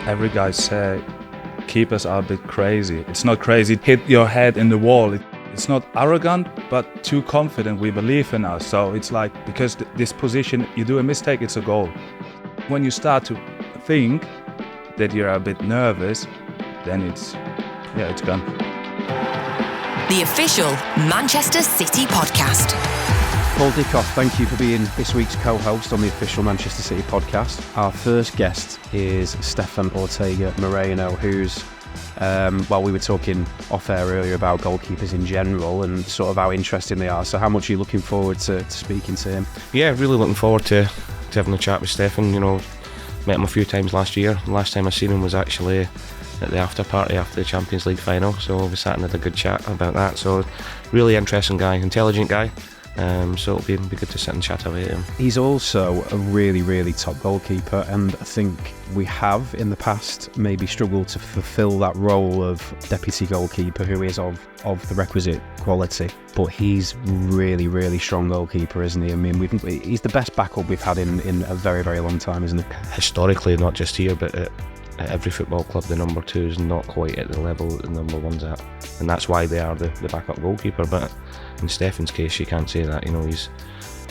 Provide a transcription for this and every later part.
Every guy say keepers are a bit crazy. It's not crazy, hit your head in the wall. It's not arrogant, but too confident. We believe in us. So it's like, because this position, you do a mistake, it's a goal. When you start to think that you're a bit nervous, then it's gone. The official Manchester City podcast. Paul Dickov, thank you for being this week's co-host on the official Manchester City podcast. Our first guest is Stefan Ortega Moreno, who's, we were talking off-air earlier about goalkeepers in general and sort of how interesting they are. So how much are you looking forward to speaking to him? Yeah, really looking forward to having a chat with Stefan. You know, met him a few times last year. The last time I seen him was actually at the after party after the Champions League final. So we sat and had a good chat about that. So really interesting guy, intelligent guy. So it'll be good to sit and chat about him. He's also a really, really top goalkeeper, and I think we have in the past maybe struggled to fulfil that role of deputy goalkeeper who is of the requisite quality. But he's really, really strong goalkeeper, isn't he? I mean, he's the best backup we've had in a very, very long time, isn't he? Historically, not just here, but at every football club, the number two is not quite at the level that the number one's at, and that's why they are the backup goalkeeper. But in Stefan's case, you can't say that. You know,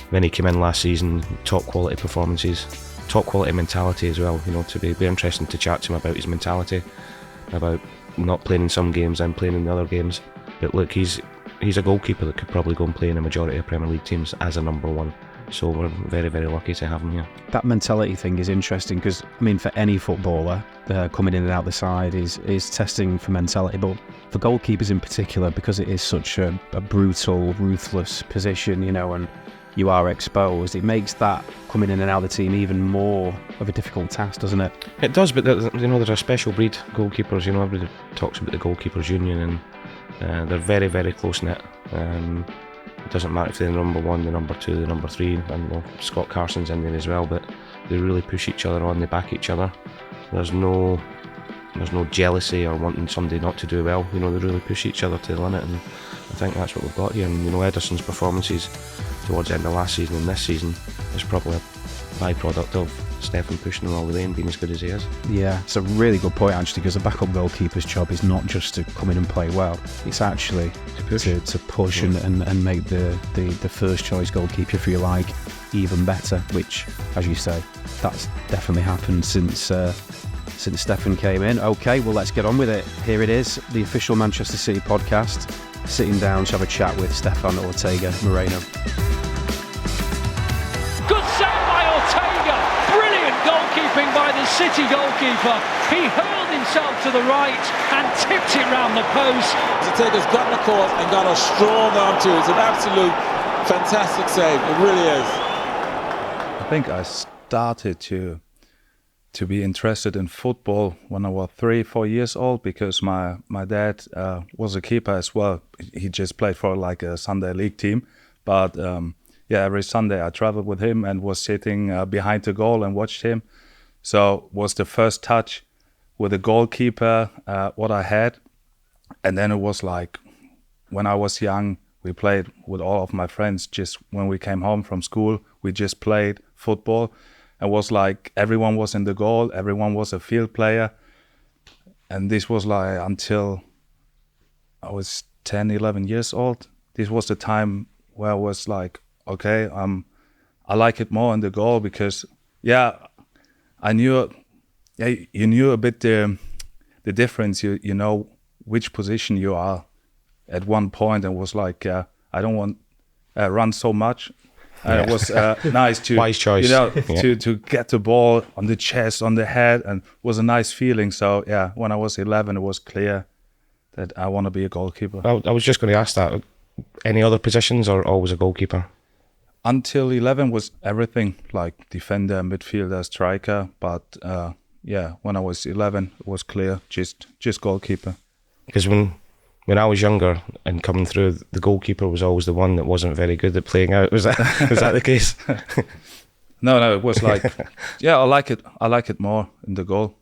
when he came in last season, top quality performances, top quality mentality as well. You know, to be interesting to chat to him about his mentality, about not playing in some games and playing in the other games. But look, he's a goalkeeper that could probably go and play in a majority of Premier League teams as a number one. So we're very, very lucky to have him here. That mentality thing is interesting because, I mean, for any footballer, coming in and out the side is testing for mentality. But for goalkeepers in particular, because it is such a brutal, ruthless position, you know, and you are exposed, it makes that coming in and out of the team even more of a difficult task, doesn't it? It does, but you know, there's a special breed goalkeepers. You know, everybody talks about the goalkeepers union, and they're very, very close-knit. It doesn't matter if they're the number one, the number two, the number three, and well, Scott Carson's in there as well, but they really push each other on, they back each other. There's no jealousy or wanting somebody not to do well. You know, they really push each other to the limit, and I think that's what we've got here. And you know, Ederson's performances towards the end of last season and this season is probably a byproduct of Stefan pushing him all the way and being as good as he is. Yeah, it's a really good point actually, because a backup goalkeeper's job is not just to come in and play well, it's actually to push and make the first choice goalkeeper, if you like, even better, which, as you say, that's definitely happened since Stefan came in. Okay, well, let's get on with it. Here it is, the official Manchester City podcast, sitting down to have a chat with Stefan Ortega Moreno. Good save by Ortega, brilliant goalkeeping by the City goalkeeper. He hurled himself to the right and tipped it round the post. Ortega's got the court and got a strong arm too. It's an absolute fantastic save, it really is. I think I started to be interested in football when I was 3-4 years old, because my dad was a keeper as well. He just played for like a Sunday league team, but every Sunday I traveled with him and was sitting behind the goal and watched him. So was the first touch with a goalkeeper what I had. And then it was like, when I was young, we played with all of my friends. Just when we came home from school, we just played football. It was like everyone was in the goal, everyone was a field player. And this was like until I was 10, 11 years old. This was the time where I was like, okay, I like it more in the goal, because I knew, you knew a bit the difference. You know which position you are at one point, and was like, I don't want run so much. And it was nice to, wise choice, you know, to get the ball on the chest, on the head, and it was a nice feeling. So yeah, when I was 11, it was clear that I want to be a goalkeeper. I was just going to ask that. Any other positions, or always a goalkeeper? Until 11 was everything, like defender, midfielder, striker. But when I was 11, it was clear, just goalkeeper. Because when I was younger and coming through, the goalkeeper was always the one that wasn't very good at playing out. Was that the case? No, it was like, I like it more in the goal.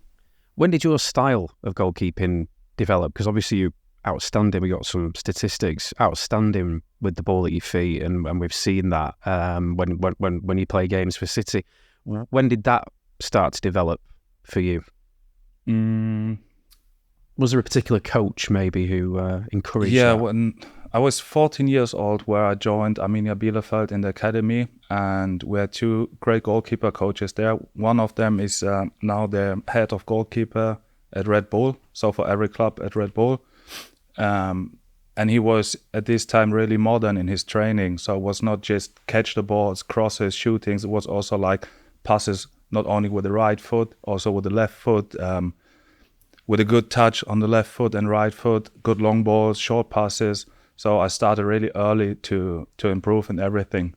When did your style of goalkeeping develop? Because obviously you outstanding. We got some statistics. Outstanding with the ball at your feet, and we've seen that when you play games for City. When did that start to develop for you? Was there a particular coach maybe who encouraged Yeah, that? when I was 14 years old, where I joined Arminia Bielefeld in the academy, and we had 2 great goalkeeper coaches there. One of them is now the head of goalkeeper at Red Bull, so for every club at Red Bull. And he was at this time really modern in his training, so it was not just catch the balls, crosses, shootings. It was also like passes, not only with the right foot, also with the left foot, with a good touch on the left foot and right foot, good long balls, short passes. So I started really early to improve in everything.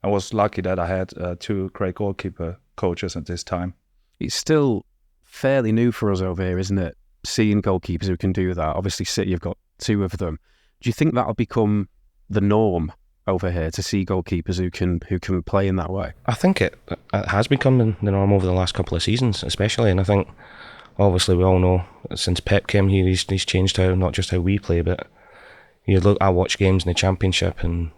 I was lucky that I had 2 great goalkeeper coaches at this time. It's still fairly new for us over here, isn't it? Seeing goalkeepers who can do that. Obviously, City have got 2 of them. Do you think that'll become the norm over here, to see goalkeepers who can play in that way? I think it has become the norm over the last couple of seasons, especially. And I think, obviously, we all know since Pep came here, he's changed not just how we play, but I watch games in the Championship and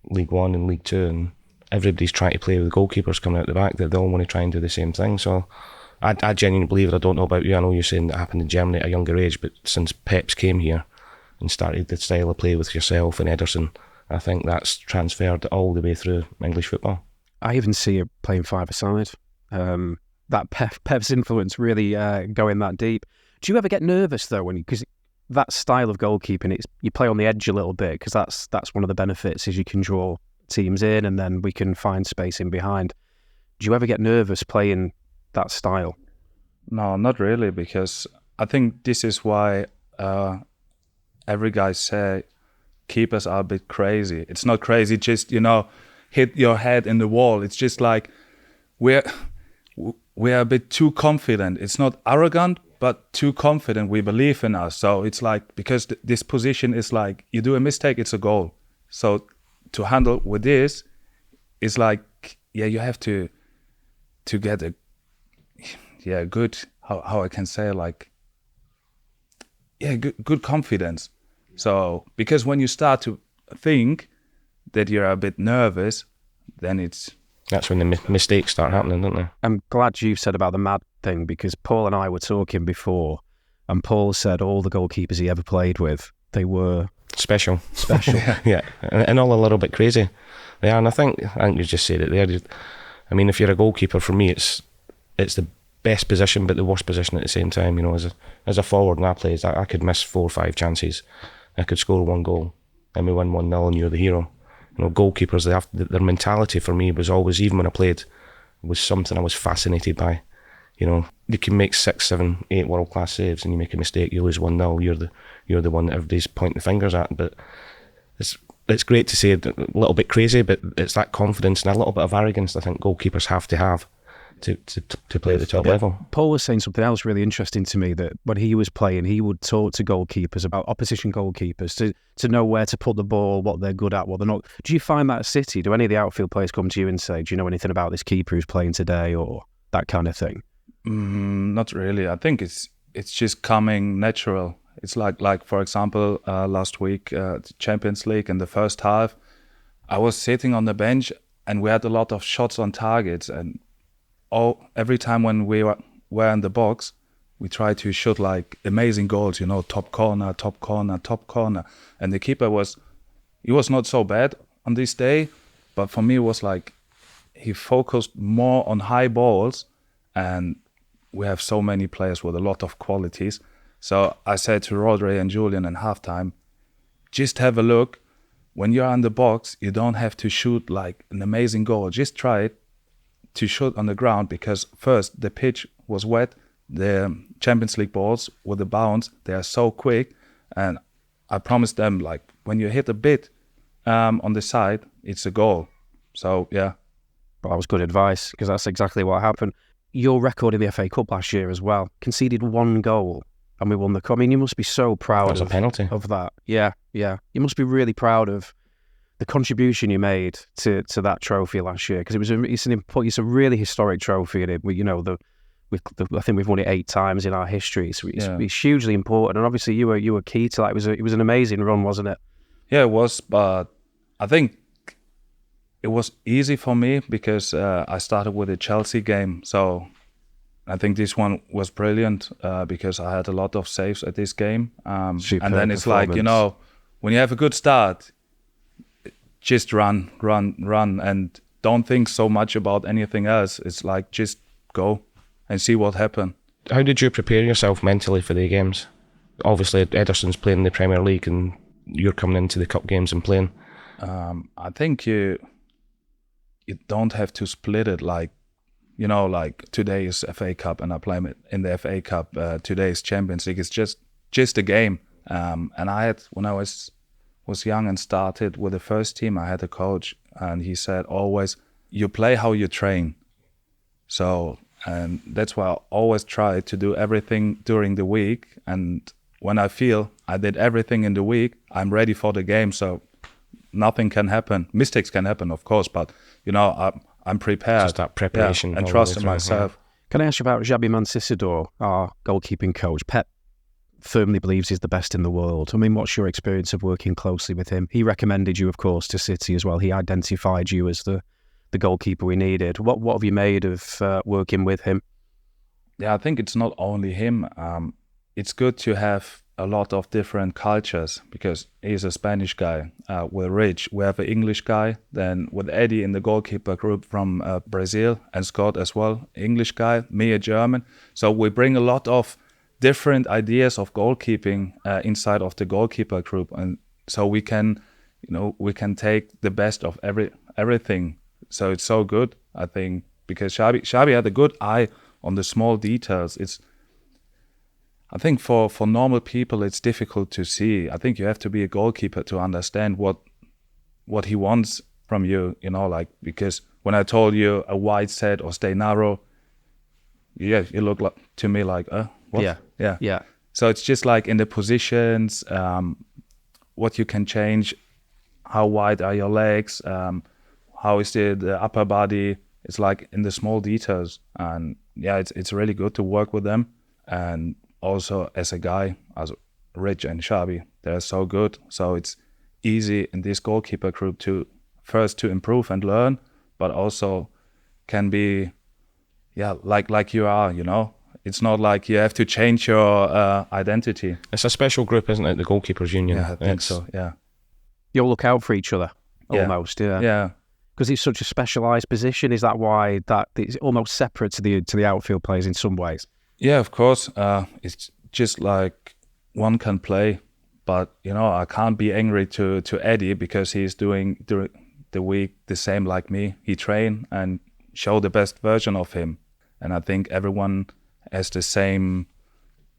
League One and League Two, and everybody's trying to play with goalkeepers coming out the back. That they all want to try and do the same thing. So I genuinely believe it. I don't know about you. I know you're saying that happened in Germany at a younger age, but since Pep's came here and started the style of play with yourself and Ederson, I think that's transferred all the way through English football. I even see it playing 5-a-side. That Pep's influence really going that deep. Do you ever get nervous though, because that style of goalkeeping, you play on the edge a little bit, because that's one of the benefits, is you can draw teams in and then we can find space in behind. Do you ever get nervous playing that style? No, not really, because I think this is why every guy say keepers are a bit crazy. It's not crazy, just, hit your head in the wall. It's just like we're a bit too confident. It's not arrogant, but too confident. We believe in us. So it's like, because this position is like, you do a mistake, it's a goal. So to handle with this is like, you have to get a good, how I can say, like, good confidence. So because when you start to think that you're a bit nervous, then that's when the mistakes start happening, don't they? I'm glad you've said about the mad thing, because Paul and I were talking before, and Paul said all the goalkeepers he ever played with, they were special. Yeah, and all a little bit crazy. They are, and I think you just said it there. I mean, if you're a goalkeeper, for me, it's the best position, but the worst position at the same time. As a forward, when I played, I could miss 4 or 5 chances. I could score 1 goal, and we win 1-0, and you're the hero. Goalkeepers, their mentality for me was always, even when I played, was something I was fascinated by. You can make 6, 7, 8 world class saves, and you make a mistake, you lose 1-0. You're the one that everybody's pointing the fingers at. But it's great to say, a little bit crazy, but it's that confidence and a little bit of arrogance I think goalkeepers have to to play at the top level. Paul was saying something else really interesting to me, that when he was playing, he would talk to goalkeepers about opposition goalkeepers to know where to put the ball, what they're good at, what they're not. Do you find that at City? Do any of the outfield players come to you and say, do you know anything about this keeper who's playing today, or that kind of thing? Not really. I think it's just coming natural. It's like for example, last week, Champions League in the first half, I was sitting on the bench and we had a lot of shots on targets, and every time when we were in the box, we tried to shoot like amazing goals, top corner, top corner, top corner. And the keeper was not so bad on this day, but for me it was like he focused more on high balls, and we have so many players with a lot of qualities. So I said to Rodri and Julian in halftime, just have a look. When you're in the box, you don't have to shoot like an amazing goal. Just try it to shoot on the ground, because first the pitch was wet. The Champions League balls with the bounce, they are so quick, and I promised them, like, when you hit a bit on the side, it's a goal. So yeah. Well, that was good advice, because that's exactly what happened. Your record in the FA Cup last year as well, conceded 1 goal and we won the cup. I mean, you must be so proud of a penalty of that. Yeah. You must be really proud of the contribution you made to that trophy last year, because it's a really historic trophy, and I think we've won it 8 times in our history, so it's hugely important. And obviously you were key to that. It was an amazing run, wasn't it? Yeah, it was, but I think it was easy for me because I started with a Chelsea game, so I think this one was brilliant because I had a lot of saves at this game. And then it's like, you know, when you have a good start, just run, and don't think so much about anything else. It's like, just go and see what happens. How did you prepare yourself mentally for the games? Obviously, Ederson's playing in the Premier League and you're coming into the cup games and playing. I think you don't have to split it like, you know, like today is FA Cup and I play in the FA Cup. Today is Champions League. It's just a game. And I had, when I was young and started with the first team, I had a coach and he said always, you play how you train. So, and that's why I always try to do everything during the week. And when I feel I did everything in the week, I'm ready for the game. So nothing can happen. Mistakes can happen, of course, but you know, I'm prepared. Just that preparation. And trust in myself. Yeah. Can I ask you about Xabi Mancisidor, our goalkeeping coach? Pep firmly believes he's the best in the world. I mean, what's your experience of working closely with him? He recommended you, of course, to City as well. He identified you as the goalkeeper we needed. What have you made of working with him? Yeah, I think it's not only him. It's good to have a lot of different cultures because he's a Spanish guy. With Rich, we have an English guy. Then with Eddie in the goalkeeper group from Brazil and Scott as well, English guy, me a German. So we bring a lot of different ideas of goalkeeping inside of the goalkeeper group, and so we can take the best of everything. So it's so good, I think, because Xabi had a good eye on the small details. I think for normal people it's difficult to see. I think you have to be a goalkeeper to understand what he wants from you, you know, like, because when I told you a wide set or stay narrow, yeah, you look like, to me like, what? Yeah. So it's just like in the positions, what you can change, how wide are your legs, how is the upper body. It's like in the small details, and yeah, it's really good to work with them. And also as a guy, as Rich and Xabi, they're so good. So it's easy in this goalkeeper group to improve and learn, but also can be, yeah, like you are, you know. It's not like you have to change your identity. It's a special group, isn't it? The goalkeepers union. Yeah, I think so. Yeah. You all look out for each other, almost. Yeah. Yeah. Because it's such a specialised position. Is that why that it's almost separate to the outfield players in some ways? Yeah, of course. It's just like one can play, but you know, I can't be angry to Eddie because he's doing during the week the same like me. He train and show the best version of him, and I think everyone has the same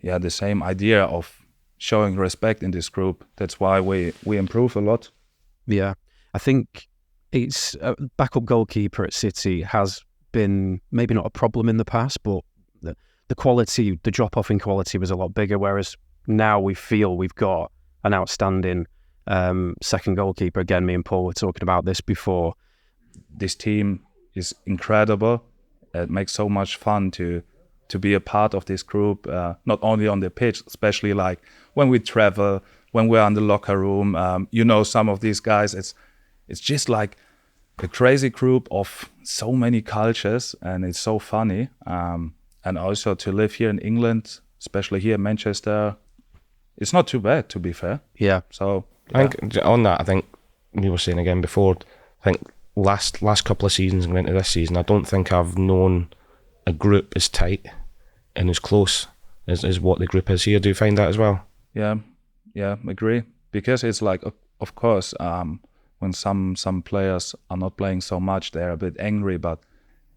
idea of showing respect in this group. That's why we improve a lot. Yeah, I think it's a backup goalkeeper at City has been maybe not a problem in the past, but the quality, the drop off in quality was a lot bigger. Whereas now we feel we've got an outstanding second goalkeeper. Again, me and Paul were talking about this before. This team is incredible. It makes so much fun to be a part of this group, not only on the pitch, especially like when we travel, when we're in the locker room. You know, some of these guys, it's just like a crazy group of so many cultures, and it's so funny. And also to live here in England, especially here in Manchester, it's not too bad, to be fair. Yeah. So yeah. I think on that, I think we were saying again before, I think last couple of seasons and into this season, I don't think I've known a group as tight and as close as what the group is here. Do you find that as well? Yeah, agree. Because it's like, of course, when some players are not playing so much, they're a bit angry. But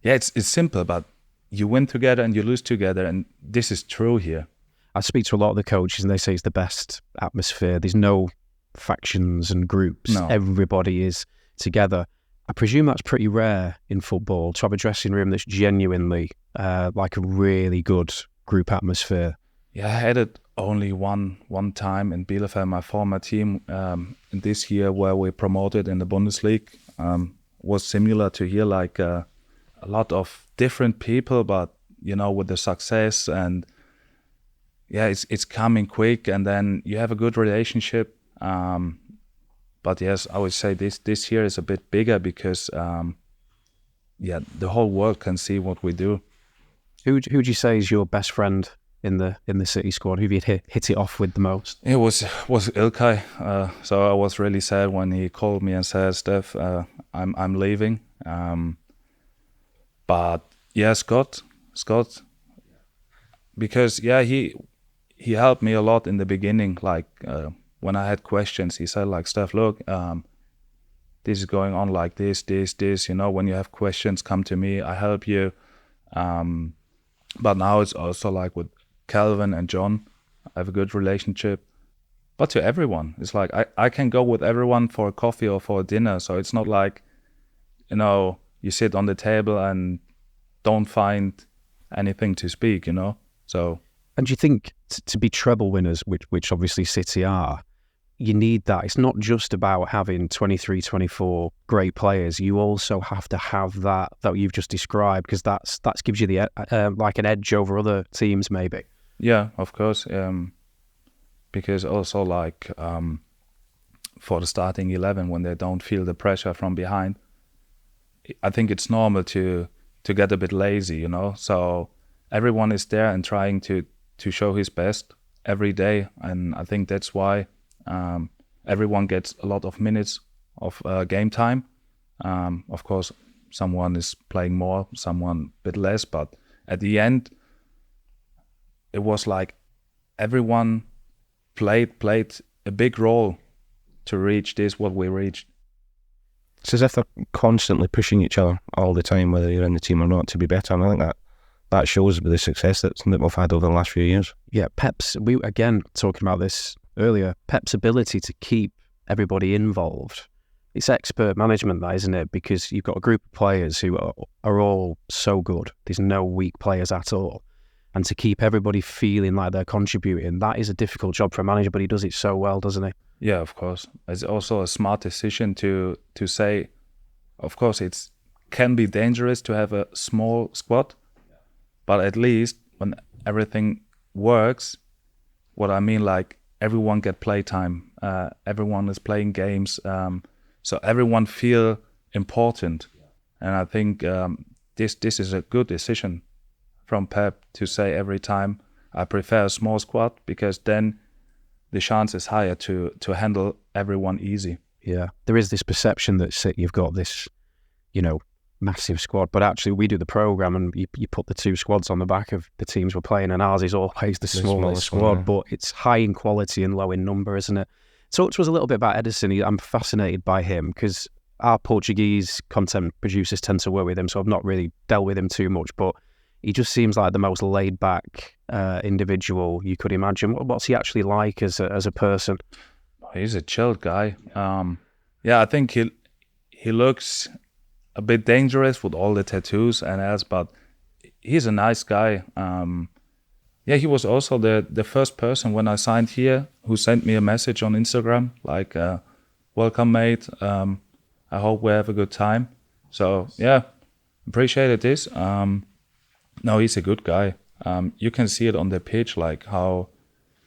yeah, it's simple. But you win together and you lose together, and this is true here. I speak to a lot of the coaches, and they say it's the best atmosphere. There's no factions and groups. No. Everybody is together. I presume that's pretty rare in football, to have a dressing room that's genuinely like a really good group atmosphere. Yeah, I had it only one time in Bielefeld, my former team, in this year where we promoted in the Bundesliga. Was similar to here, like a lot of different people, but you know, with the success, and yeah, it's coming quick, and then you have a good relationship. But yes, I would say this year is a bit bigger because the whole world can see what we do. Who would you say is your best friend in the City squad? Who have you hit it off with the most? It was Ilkay. So I was really sad when he called me and said, "Steph, I'm leaving." But yeah, Scott, because he helped me a lot in the beginning. Like when I had questions, he said like, "Steph, look, this is going on like this. You know, when you have questions, come to me. I help you." But now it's also like with Calvin and John, I have a good relationship. But to everyone, it's like I can go with everyone for a coffee or for a dinner. So it's not like, you know, you sit on the table and don't find anything to speak, you know. So. And do you think to be treble winners, which obviously City are, you need that? It's not just about having 23, 24 great players. You also have to have that you've just described, because that gives you the like an edge over other teams, maybe. Yeah, of course. Because also like for the starting 11, when they don't feel the pressure from behind, I think it's normal to get a bit lazy, you know. So everyone is there and trying to show his best every day, and I think that's why everyone gets a lot of minutes of game time. Of course, someone is playing more, someone a bit less, but at the end, it was like everyone played a big role to reach what we reached. It's as if they're constantly pushing each other all the time, whether you're in the team or not, to be better. And I think that shows the success that we've had over the last few years. Yeah, we again talking about this earlier, Pep's ability to keep everybody involved. It's expert management, that, isn't it? Because you've got a group of players who are all so good. There's no weak players at all. And to keep everybody feeling like they're contributing, that is a difficult job for a manager, but he does it so well, doesn't he? Yeah, of course. It's also a smart decision to say, of course, it can be dangerous to have a small squad, but at least when everything works, what I mean, like everyone get playtime, everyone is playing games, so everyone feel important. And I think this is a good decision from Pep to say every time, I prefer a small squad, because then the chance is higher to handle everyone easy. Yeah, there is this perception that you've got this, you know, massive squad, but actually we do the programme and you put the two squads on the back of the teams we're playing, and ours is always the smallest squad, but it's high in quality and low in number, isn't it? Talk to us a little bit about Ederson. I'm fascinated by him because our Portuguese content producers tend to work with him, so I've not really dealt with him too much, but he just seems like the most laid-back individual you could imagine. What's he actually like as a person? He's a chilled guy. I think he looks a bit dangerous with all the tattoos and else, but he's a nice guy. He was also the first person when I signed here who sent me a message on Instagram like, "Welcome, mate. I hope we have a good time." So yeah, appreciated this. No, he's a good guy. You can see it on the pitch, like how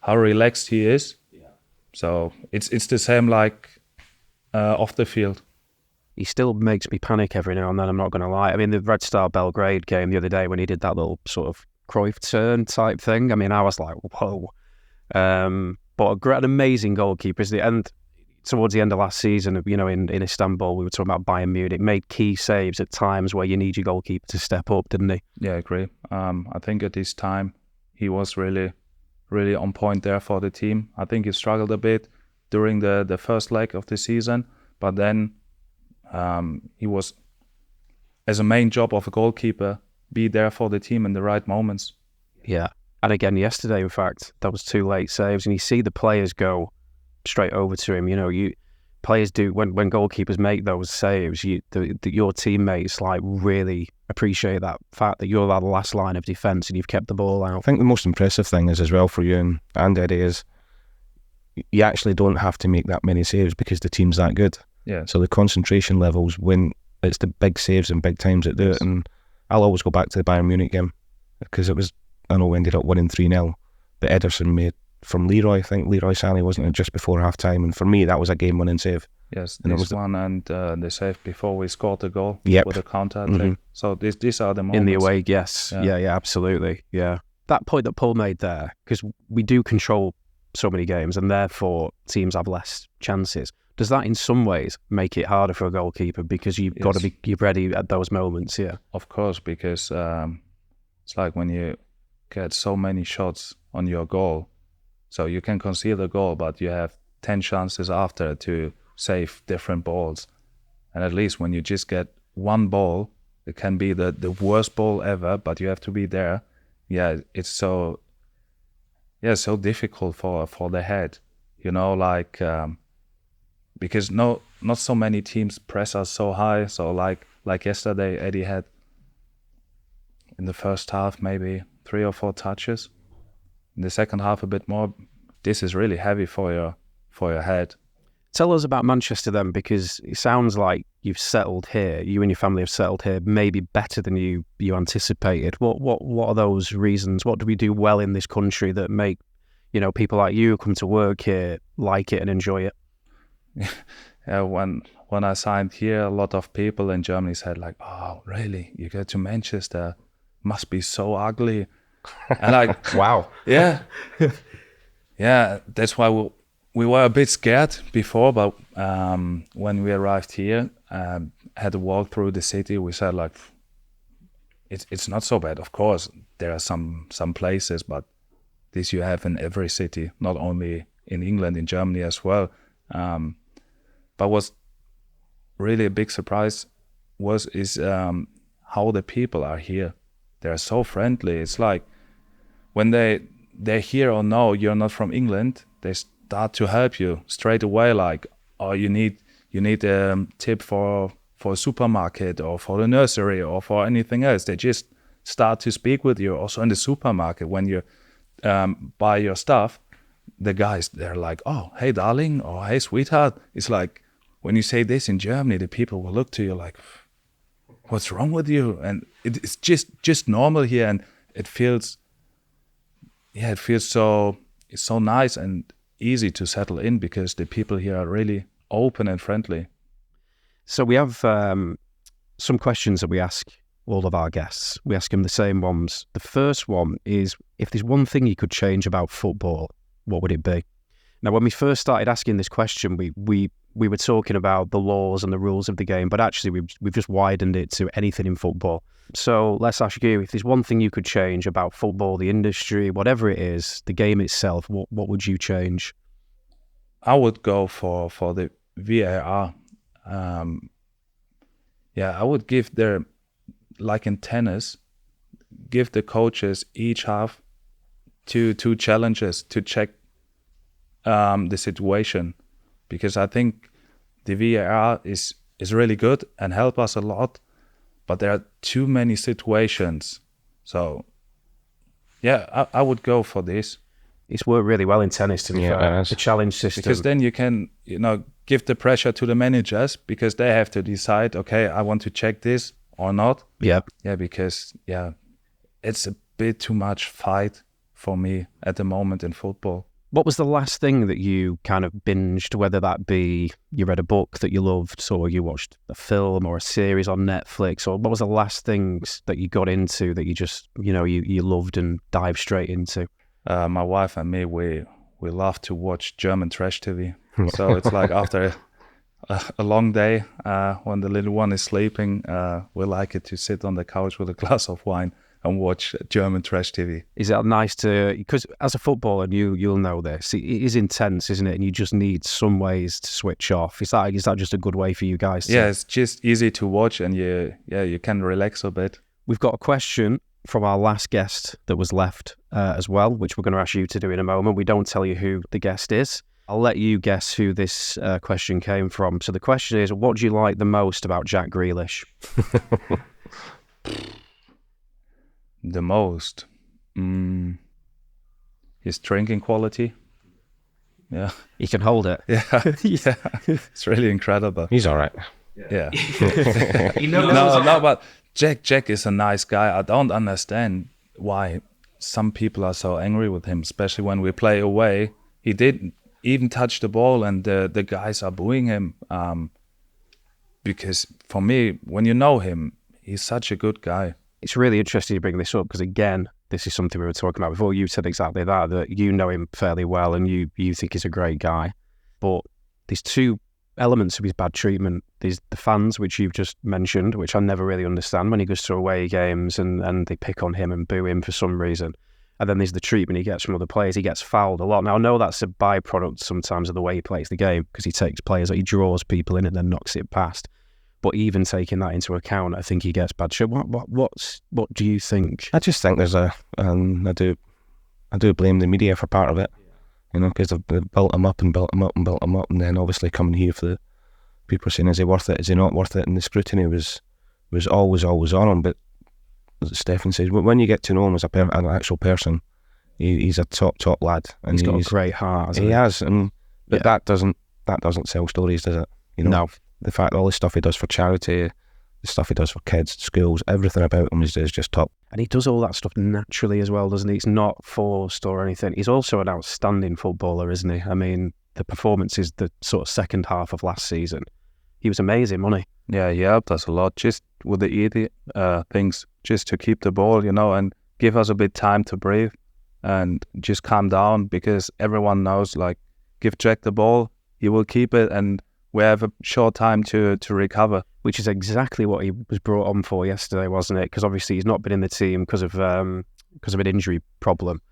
relaxed he is. Yeah. So it's the same like off the field. He still makes me panic every now and then, I'm not going to lie. I mean, the Red Star Belgrade game the other day when he did that little sort of Cruyff turn type thing, I mean, I was like, whoa. But an amazing goalkeeper, isn't he? And towards the end of last season, you know, in Istanbul, we were talking about Bayern Munich, made key saves at times where you need your goalkeeper to step up, didn't he? Yeah, I agree. I think at this time, he was really, really on point there for the team. I think he struggled a bit during the first leg of the season, but then he was, as a main job of a goalkeeper, be there for the team in the right moments. Yeah. And again, yesterday, in fact, that was 2 late saves, and you see the players go straight over to him. You know, players do when goalkeepers make those saves. Your teammates like really appreciate that fact that you're the last line of defence and you've kept the ball out. I think the most impressive thing is as well for you and Eddie is you actually don't have to make that many saves because the team's that good. Yeah. So the concentration levels when it's the big saves and big times that do it. And I'll always go back to the Bayern Munich game because I know we ended up winning 3-0, but Ederson made from Leroy, I think Leroy Sané, wasn't it, just before half time, and for me that was a game winning save. Yes, And this one and they saved before we scored the goal Yep. with a counter attack. So these are the moments. In the away, yes. Yeah, absolutely. Yeah. That point that Paul made there, because we do control so many games and therefore teams have less chances. Does that in some ways make it harder for a goalkeeper because you've got to be ready at those moments? Yeah. Of course, because it's like when you get so many shots on your goal, so you can concede the goal, but you have 10 chances after to save different balls. And at least when you just get one ball, it can be the worst ball ever, but you have to be there. Yeah, it's so difficult for the head, like because not so many teams press us so high. So like yesterday, Eddie had in the first half maybe 3 or 4 touches. In the second half a bit more. This is really heavy for your head. Tell us about Manchester then, because it sounds like you've settled here. You and your family have settled here maybe better than you anticipated. What are those reasons? What do we do well in this country that make people like you come to work here like it and enjoy it? Yeah, when I signed here, a lot of people in Germany said like, "Oh, really? You go to Manchester? Must be so ugly." And like, wow. Yeah. Yeah, that's why we were a bit scared before, but when we arrived here, had to walk through the city, we said like, it's not so bad. Of course, there are some places, but this you have in every city, not only in England, in Germany as well. But what's really a big surprise is how the people are here. They're so friendly. It's like when they're here or know you're not from England, they start to help you straight away. Like, oh, you need a tip for a supermarket or for the nursery or for anything else. They just start to speak with you. Also in the supermarket, when you buy your stuff, the guys, they're like, "Oh, hey, darling," or "Hey, sweetheart." It's like when you say this in Germany, the people will look to you like, "What's wrong with you?" And it's just normal here, and it feels so nice and easy to settle in because the people here are really open and friendly. So we have some questions that we ask all of our guests. We ask them the same ones. The first one is, if there's one thing you could change about football, what would it be? Now, when we first started asking this question, we were talking about the laws and the rules of the game, but actually we've just widened it to anything in football. So let's ask you, if there's one thing you could change about football, the industry, whatever it is, the game itself, what would you change? I would go for the VAR. I would give like in tennis, give the coaches each half two challenges to check the situation, because I think the VAR is really good and help us a lot, but there are too many situations. So yeah, I would go for this. It's worked really well in tennis, to be fair. The challenge system. Because then you can, give the pressure to the managers, because they have to decide, okay, I want to check this or not. Yeah. Yeah, because it's a bit too much fight for me at the moment in football. What was the last thing that you kind of binged, whether that be you read a book that you loved, or you watched a film or a series on Netflix, or what was the last things that you got into that you just, you loved and dived straight into? My wife and me, we love to watch German trash TV. So it's like after a long day, when the little one is sleeping, we like it to sit on the couch with a glass of wine and watch German trash TV. Is that nice because as a footballer, you'll know this, it is intense, isn't it? And you just need some ways to switch off. Is that just a good way for you guys? Yeah, it's just easy to watch, and you can relax a bit. We've got a question from our last guest that was left as well, which we're going to ask you to do in a moment. We don't tell you who the guest is. I'll let you guess who this question came from. So the question is, what do you like the most about Jack Grealish? The most? His drinking quality. Yeah. He can hold it. Yeah. Yeah. It's really incredible. He's all right. Yeah. He knows. No, but Jack is a nice guy. I don't understand why some people are so angry with him, especially when we play away. He did even touch the ball and the guys are booing him. Because for me, when you know him, he's such a good guy. It's really interesting to bring this up because, again, this is something we were talking about before. You said exactly that you know him fairly well and you think he's a great guy. But there's two elements of his bad treatment. There's the fans, which you've just mentioned, which I never really understand when he goes to away games and they pick on him and boo him for some reason. And then there's the treatment he gets from other players. He gets fouled a lot. Now, I know that's a byproduct sometimes of the way he plays the game because he takes players, he draws people in and then knocks it past. But even taking that into account, I think he gets bad shit. What do you think? I just think there's I do blame the media for part of it, because they've built him up and built him up and built him up, and then obviously coming here for the people saying, is he worth it? Is he not worth it? And the scrutiny was always on him. But as Stefan says, when you get to know him as an actual person, he's a top lad, and he's got a great heart. Hasn't he has, but that doesn't sell stories, does it? No. The fact all the stuff he does for charity, the stuff he does for kids, schools, everything about him is just top. And he does all that stuff naturally as well, doesn't he? It's not forced or anything. He's also an outstanding footballer, isn't he? I mean, the performances, the sort of second half of last season, he was amazing, wasn't he? Yeah, he helped us a lot, just with the easy things, just to keep the ball, and give us a bit time to breathe and just calm down, because everyone knows, give Jack the ball, he will keep it, and we have a short time to recover. Which is exactly what he was brought on for yesterday, wasn't it? Because obviously he's not been in the team because of an injury problem.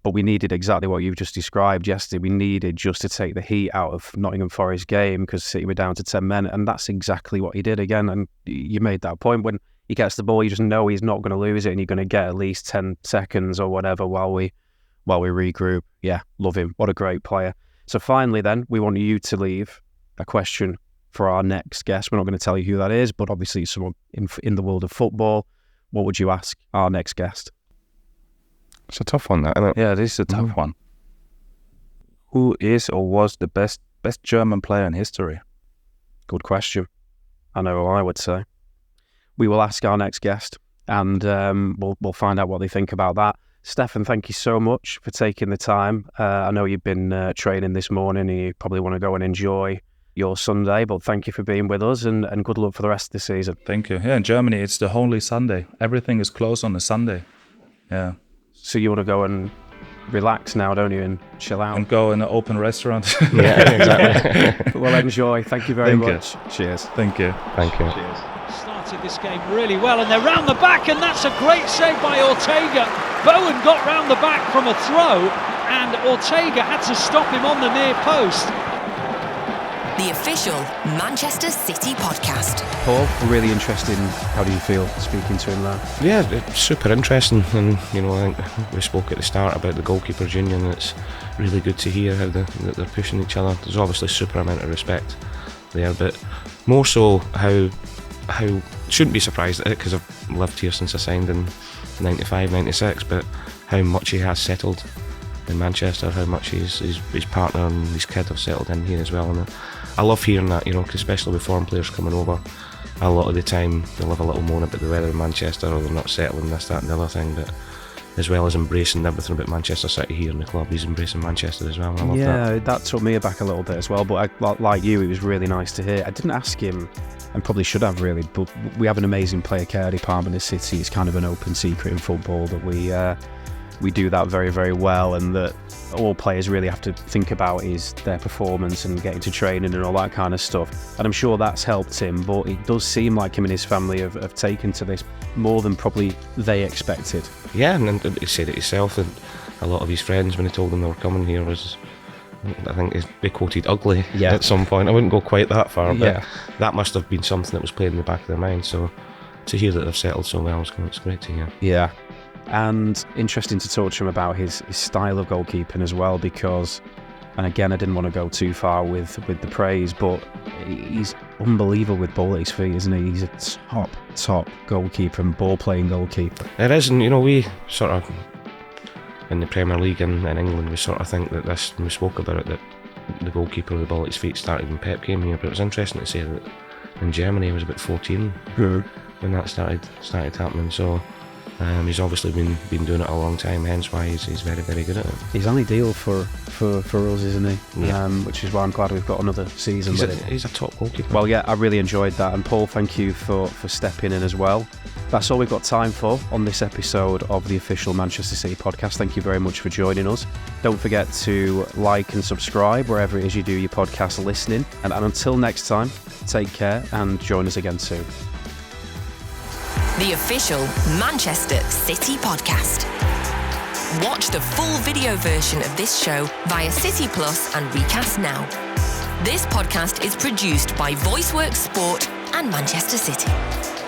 But we needed exactly what you've just described yesterday. We needed just to take the heat out of Nottingham Forest game because City were down to 10 men. And that's exactly what he did again. And you made that point. When he gets the ball, you just know he's not going to lose it and you're going to get at least 10 seconds or whatever while we regroup. Yeah, love him. What a great player. So finally then, we want you to leave a question for our next guest. We're not going to tell you who that is, but obviously it's someone in the world of football. What would you ask our next guest? It's a tough one, that, isn't it? Yeah, this is a tough one. Who is or was the best German player in history? Good question. I know what I would say. We will ask our next guest and we'll find out what they think about that. Stefan, thank you so much for taking the time. I know you've been training this morning and you probably want to go and enjoy your Sunday, but thank you for being with us and good luck for the rest of the season. Thank you. Here in Germany, it's the Holy Sunday. Everything is closed on a Sunday. Yeah. So you want to go and relax now, don't you, and chill out? And go in an open restaurant. Yeah, exactly. Well, enjoy. Thank you very much. Cheers. Thank you. Thank you. Cheers. Started this game really well, and they're round the back, and that's a great save by Ortega. Bowen got round the back from a throw, and Ortega had to stop him on the near post. The official Manchester City podcast. Paul, really interesting. How do you feel speaking to him there? Yeah, it's super interesting, and I think we spoke at the start about the goalkeepers union. It's really good to hear how they're pushing each other. There's obviously a super amount of respect there, but more so how shouldn't be surprised at it because I've lived here since I signed in 95, 96, but how much he has settled in Manchester, how much his partner and his kid have settled in here as well. And I love hearing that, cause especially with foreign players coming over, a lot of the time they'll have a little moan about the weather in Manchester or they're not settling this, that and the other thing, but as well as embracing everything about Manchester City here in the club, he's embracing Manchester as well, and I love that. Yeah, that took me aback a little bit as well, but like you, it was really nice to hear. I didn't ask him, and probably should have really, but we have an amazing player care department in City. It's kind of an open secret in football that we do that very, very well, and that all players really have to think about is their performance and getting to training and all that kind of stuff. And I'm sure that's helped him, but it does seem like him and his family have taken to this more than probably they expected. Yeah, and he said it himself, and a lot of his friends, when he told them they were coming here, I think they quoted ugly at some point. I wouldn't go quite that far, but that must have been something that was playing in the back of their mind. So to hear that they've settled so well, it's great to hear. Yeah. And interesting to talk to him about his style of goalkeeping as well, because, and again, I didn't want to go too far with the praise, but he's unbelievable with ball at his feet, isn't he? He's a top goalkeeper and ball-playing goalkeeper. It is, and we sort of, in the Premier League in England, we sort of think that this, when we spoke about it, that the goalkeeper with the ball at his feet started when Pep came here, but it was interesting to say that in Germany he was about 14 when that started happening, so He's obviously been doing it a long time, hence why he's very, very good at it. He's on ideal for us, isn't he? Yeah. Which is why I'm glad we've got another season with him. He's a top goalkeeper. Well, yeah, I really enjoyed that, and Paul, thank you for stepping in as well. That's all we've got time for on this episode of the official Manchester City podcast. Thank you very much for joining us. Don't forget to like and subscribe wherever it is you do your podcast listening. And until next time, take care and join us again soon. The official Manchester City podcast. Watch the full video version of this show via City Plus and Recast Now. This podcast is produced by VoiceWorks Sport and Manchester City.